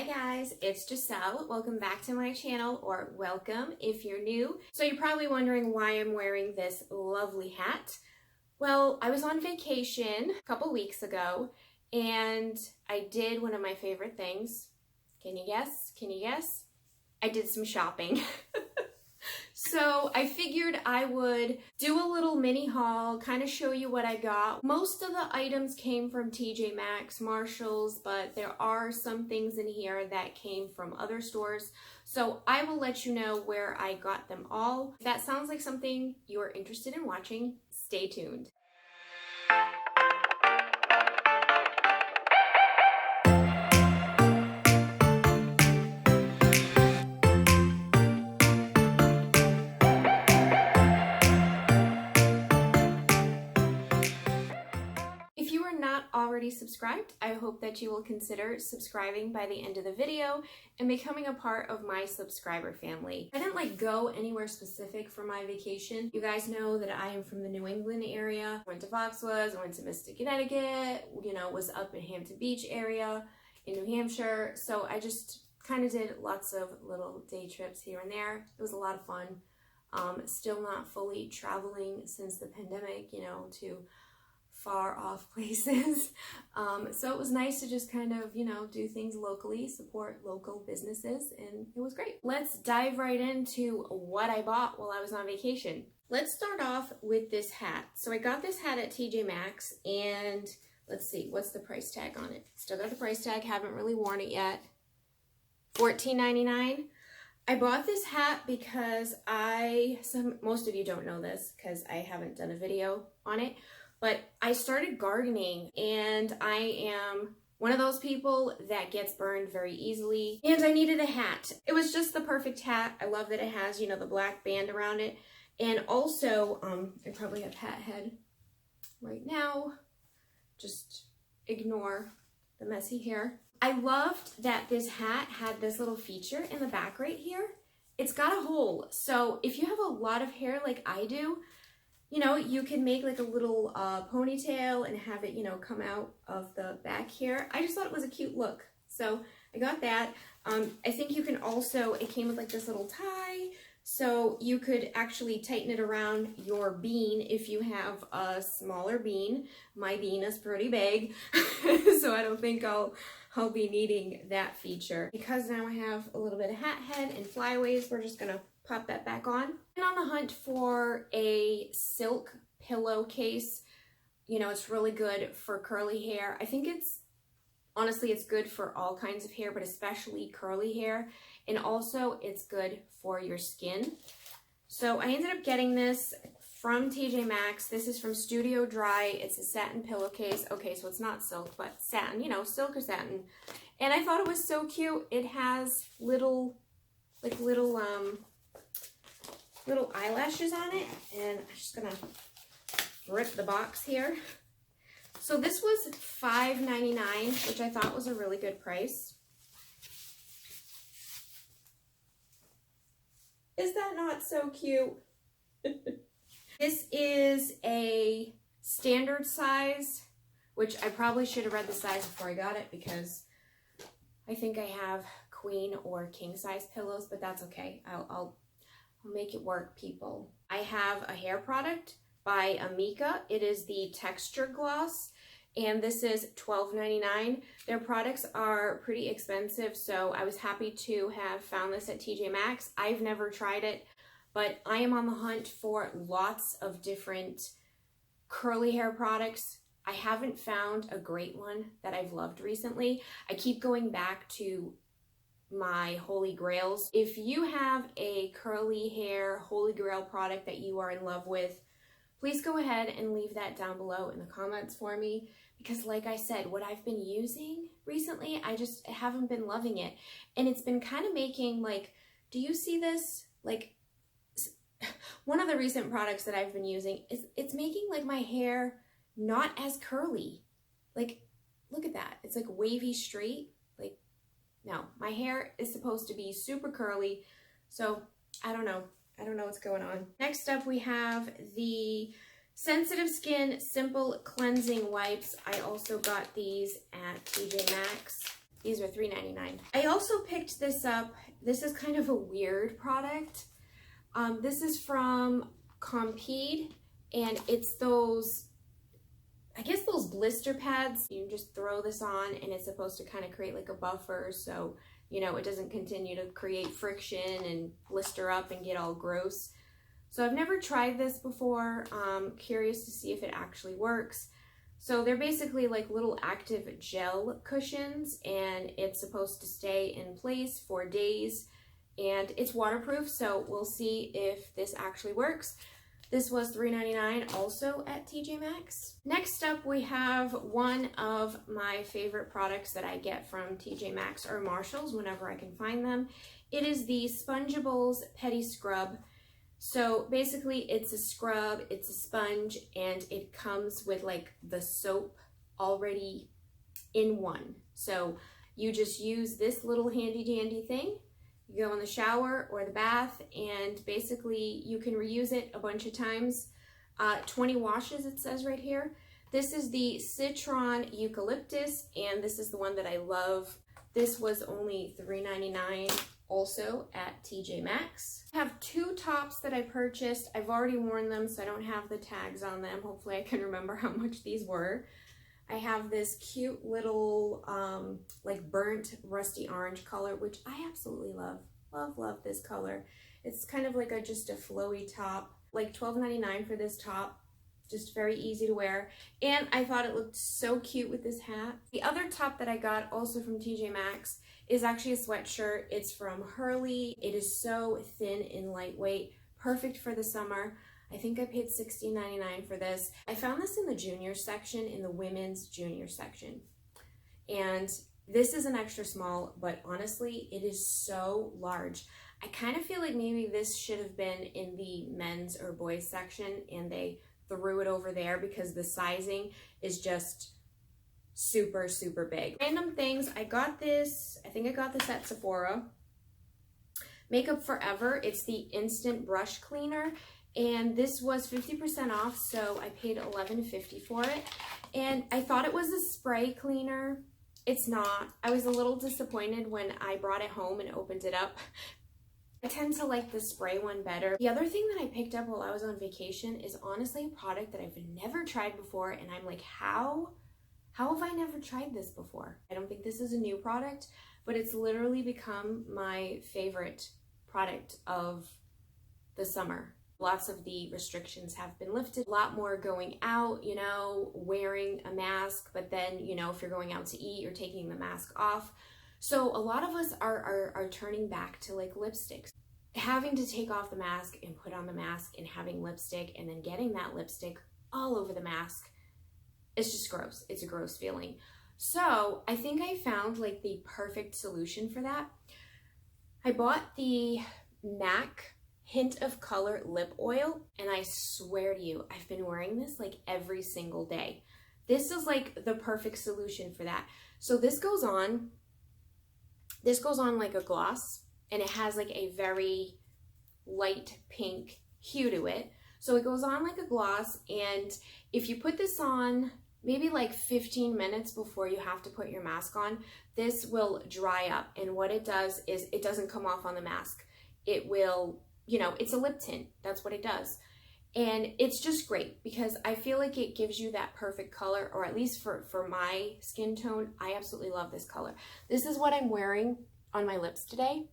Hi guys, it's Giselle. Welcome back to my channel, or welcome if you're new. So you're probably wondering why I'm wearing this lovely hat. Well, I was on vacation a couple weeks ago and I did one of my favorite things. Can you guess? Can you guess? I did some shopping. So I figured I would do a little mini haul, kind of show you what I got. Most of the items came from TJ Maxx, Marshalls, but there are some things in here that came from other stores. So I will let you know where I got them all. If that sounds like something you're interested in watching, stay tuned. If you are not already subscribed, I hope that you will consider subscribing by the end of the video and becoming a part of my subscriber family. I didn't go anywhere specific for my vacation. You guys know that I am from the New England area. I went to Foxwoods, I went to Mystic, Connecticut, was up in Hampton Beach area in New Hampshire. So I just kind of did lots of little day trips here and there. It was a lot of fun. Still not fully traveling since the pandemic, to far off places. So it was nice to just kind of, do things locally, support local businesses, and it was great. Let's dive right into what I bought while I was on vacation. Let's start off with this hat. So I got this hat at TJ Maxx, and let's see, what's the price tag on it? Still got the price tag, haven't really worn it yet. $14.99. I bought this hat because most of you don't know this because I haven't done a video on it, but I started gardening and I am one of those people that gets burned very easily, and I needed a hat. It was just the perfect hat. I love that it has, the black band around it. And also, I probably have hat head right now. Just ignore the messy hair. I loved that this hat had this little feature in the back right here. It's got a hole. So if you have a lot of hair like I do, you can make a little ponytail and have it, come out of the back here. I just thought it was a cute look. So I got that. I think you can also, it came with this little tie. So you could actually tighten it around your bean if you have a smaller bean. My bean is pretty big, so I don't think I'll be needing that feature. Because now I have a little bit of hat head and flyaways, we're just gonna pop that back on. And on the hunt for a silk pillowcase. It's really good for curly hair. I think honestly, it's good for all kinds of hair, but especially curly hair. And also it's good for your skin. So I ended up getting this from TJ Maxx. This is from Studio Dry. It's a satin pillowcase. Okay, so it's not silk, but satin, silk or satin. And I thought it was so cute. It has little eyelashes on it. And I'm just gonna rip the box here. So this was $5.99, which I thought was a really good price. Is that not so cute? This is a standard size, which I probably should have read the size before I got it because I think I have queen or king size pillows, but that's okay. I'll make it work, people. I have a hair product by Amika. It is the Texture Gloss, and this is $12.99. Their products are pretty expensive, so I was happy to have found this at TJ Maxx. I've never tried it, but I am on the hunt for lots of different curly hair products. I haven't found a great one that I've loved recently. I keep going back to my holy grails. If you have a curly hair holy grail product that you are in love with, please go ahead and leave that down below in the comments for me, because like I said, what I've been using recently, I just haven't been loving it. And it's been kind of making do you see this? One of the recent products that I've been using is it's making my hair not as curly. Look at that. It's wavy straight. No, my hair is supposed to be super curly. So I don't know. I don't know what's going on. Next up, we have the Sensitive Skin Simple Cleansing Wipes. I also got these at TJ Maxx. These were $3.99. I also picked this up. This is kind of a weird product. This is from Empties, and it's those, I guess those blister pads. You just throw this on and it's supposed to kind of create like a buffer so, you know, it doesn't continue to create friction and blister up and get all gross. So I've never tried this before. Curious to see if it actually works. So they're basically like little active gel cushions, and it's supposed to stay in place for days, and it's waterproof, so we'll see if this actually works. This was $3.99 also at TJ Maxx. Next up, we have one of my favorite products that I get from TJ Maxx or Marshalls whenever I can find them. It is the Spongeables Pedi Scrub. So basically it's a scrub, it's a sponge, and it comes with like the soap already in one. So you just use this little handy dandy thing. You go in the shower or the bath, and basically you can reuse it a bunch of times. 20 washes it says right here. This is the Citron Eucalyptus, and this is the one that I love. This was only $3.99 also at TJ Maxx. I have two tops that I purchased. I've already worn them, so I don't have the tags on them. Hopefully I can remember how much these were. I have this cute little like burnt rusty orange color, which I absolutely love. Love this color. It's kind of like just a flowy top, like $12.99 for this top. Just very easy to wear, and I thought it looked so cute with this hat. The other top that I got also from TJ Maxx is actually a sweatshirt. It's from Hurley. It is so thin and lightweight, perfect for the summer. I think I paid $16.99 for this. I found this in the junior section, in the women's junior section, and this is an extra small, but honestly it is so large. I kind of feel like maybe this should have been in the men's or boys section, and they threw it over there because the sizing is just super big. Random things. I got this, I think I got this at Sephora. Makeup Forever. It's the instant brush cleaner, and this was 50% off, so I paid $11.50 for it. And I thought it was a spray cleaner. It's not. I was a little disappointed when I brought it home and opened it up. I tend to like the spray one better. The other thing that I picked up while I was on vacation is honestly a product that I've never tried before, and I'm like, how have I never tried this before? I don't think this is a new product, but it's literally become my favorite product of the summer. Lots of the restrictions have been lifted. A lot more going out, you know, wearing a mask, but then, you know, if you're going out to eat, you're taking the mask off. So a lot of us are turning back to like lipsticks. Having to take off the mask and put on the mask and having lipstick and then getting that lipstick all over the mask, it's just gross. It's a gross feeling. So I think I found like the perfect solution for that. I bought the MAC Hint of Color lip oil, and I swear to you, I've been wearing this like every single day. This is like the perfect solution for that. So this goes on like a gloss, and it has like a very light pink hue to it. So it goes on like a gloss, and if you put this on maybe like 15 minutes before you have to put your mask on, this will dry up. And what it does is it doesn't come off on the mask. It will, you know, it's a lip tint. That's what it does. And it's just great because I feel like it gives you that perfect color, or at least for my skin tone, I absolutely love this color. This is what I'm wearing on my lips today.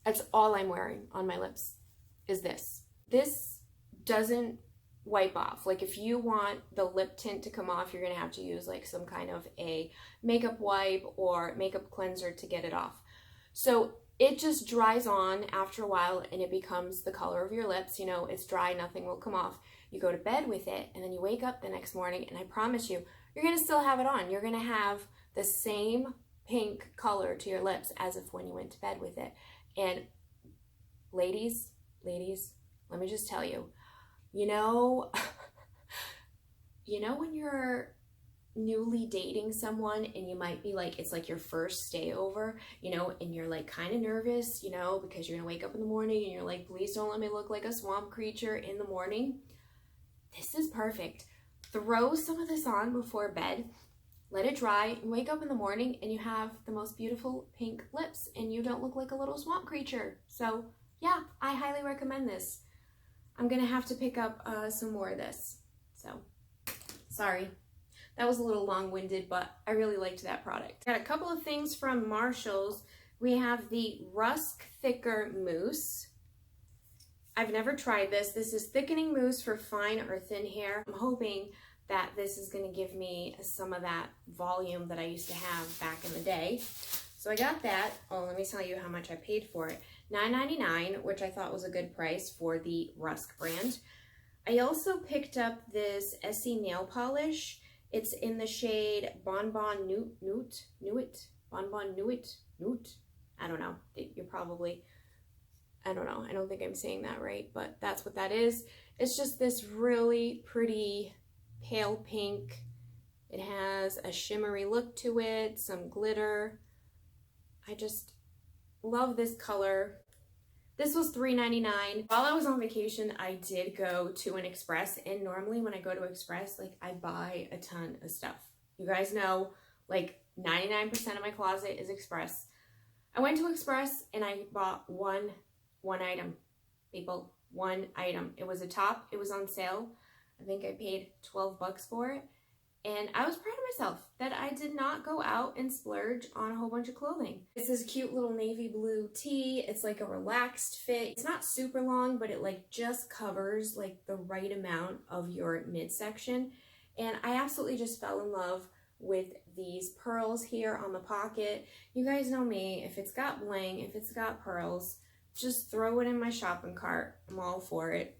That's all I'm wearing on my lips is this. This doesn't wipe off. Like if you want the lip tint to come off, you're gonna have to use like some kind of a makeup wipe or makeup cleanser to get it off. So it just dries on after a while and it becomes the color of your lips. You know, it's dry, nothing will come off. You go to bed with it and then you wake up the next morning and I promise you, you're gonna still have it on. You're gonna have the same pink color to your lips as if when you went to bed with it. And ladies, let me just tell you, you know when you're newly dating someone and you might be like, it's like your first stay over, you know, and you're like kind of nervous, you know, because you're gonna wake up in the morning and you're like, please don't let me look like a swamp creature in the morning. This is perfect. Throw some of this on before bed. let it dry, and wake up in the morning and you have the most beautiful pink lips and you don't look like a little swamp creature. So yeah, I highly recommend this. I'm gonna have to pick up some more of this. So sorry, that was a little long-winded, but I really liked that product. Got a couple of things from Marshall's. We have the Rusk Thicker Mousse. I've never tried this. This is thickening mousse for fine or thin hair. I'm hoping that this is going to give me some of that volume that I used to have back in the day. So I got that. Oh, let me tell you how much I paid for it. $9.99, which I thought was a good price for the Rusk brand. I also picked up this Essie nail polish. It's in the shade Bonbon Nuit. Bonbon Nuit. I don't know. You're probably, I don't know. I don't think I'm saying that right, but that's what that is. It's just this really pretty pale pink. It has a shimmery look to it, some glitter. I just love this color. This was $3.99. While I was on vacation, I did go to an Express, and normally when I go to Express, like, I buy a ton of stuff. You guys know, like, 99% of my closet is Express. I went to Express and I bought one item, people, one item. It was a top, it was on sale. I think I paid 12 bucks for it. And I was proud of myself that I did not go out and splurge on a whole bunch of clothing. This is a cute little navy blue tee. It's like a relaxed fit. It's not super long, but it like just covers like the right amount of your midsection. And I absolutely just fell in love with these pearls here on the pocket. You guys know me, if it's got bling, if it's got pearls, just throw it in my shopping cart. I'm all for it.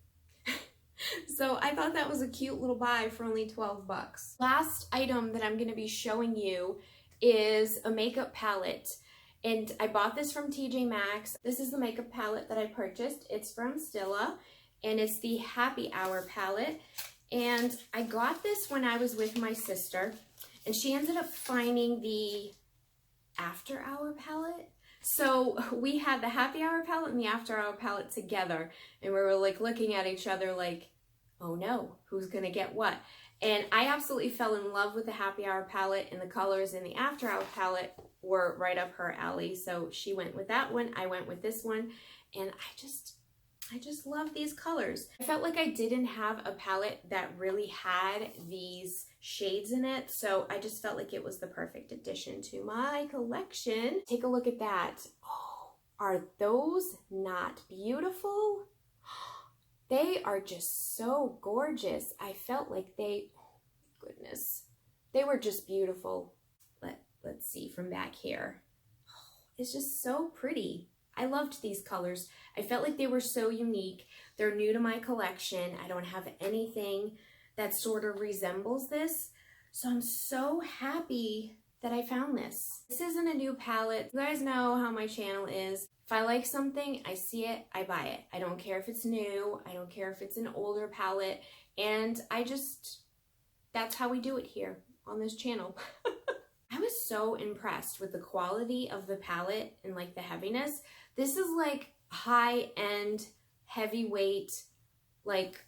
So I thought that was a cute little buy for only 12 bucks. Last item that I'm gonna be showing you is a makeup palette. And I bought this from TJ Maxx. This is the makeup palette that I purchased. It's from Stila, and it's the Happy Hour palette. And I got this when I was with my sister, and she ended up finding the After Hour palette. So we had the Happy Hour palette and the After Hour palette together, and we were like looking at each other like, oh no, who's gonna get what? And I absolutely fell in love with the Happy Hour palette, and the colors in the After Hour palette were right up her alley. So she went with that one, I went with this one, and I just love these colors. I felt like I didn't have a palette that really had these shades in it, so I just felt like it was the perfect addition to my collection. Take a look at that. Oh, are those not beautiful? They are just so gorgeous. I felt like they, oh goodness, they were just beautiful. Let's see from back here. Oh, it's just so pretty. I loved these colors. I felt like they were so unique. They're new to my collection. I don't have anything that sort of resembles this. So I'm so happy that I found this. This isn't a new palette. You guys know how my channel is. If I like something, I see it, I buy it. I don't care if it's new. I don't care if it's an older palette. And that's how we do it here on this channel. I was so impressed with the quality of the palette and like the heaviness. This is like high-end, heavyweight, like,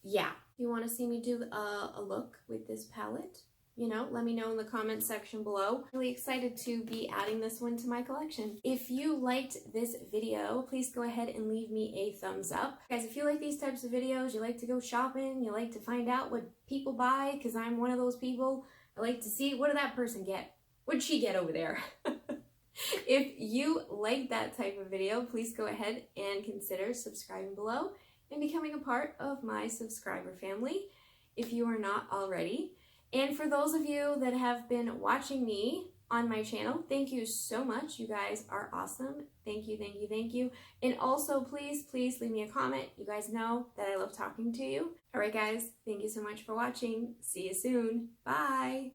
yeah. You want to see me do a look with this palette? You know, let me know in the comment section below. Really excited to be adding this one to my collection. If you liked this video, please go ahead and leave me a thumbs up. Guys, if you like these types of videos, you like to go shopping, you like to find out what people buy, because I'm one of those people. I like to see, what did that person get? What'd she get over there? If you like that type of video, please go ahead and consider subscribing below and becoming a part of my subscriber family if you are not already. And for those of you that have been watching me on my channel, thank you so much. You guys are awesome. Thank you, thank you, thank you. And also, please leave me a comment. You guys know that I love talking to you. All right, guys, thank you so much for watching. See you soon. Bye.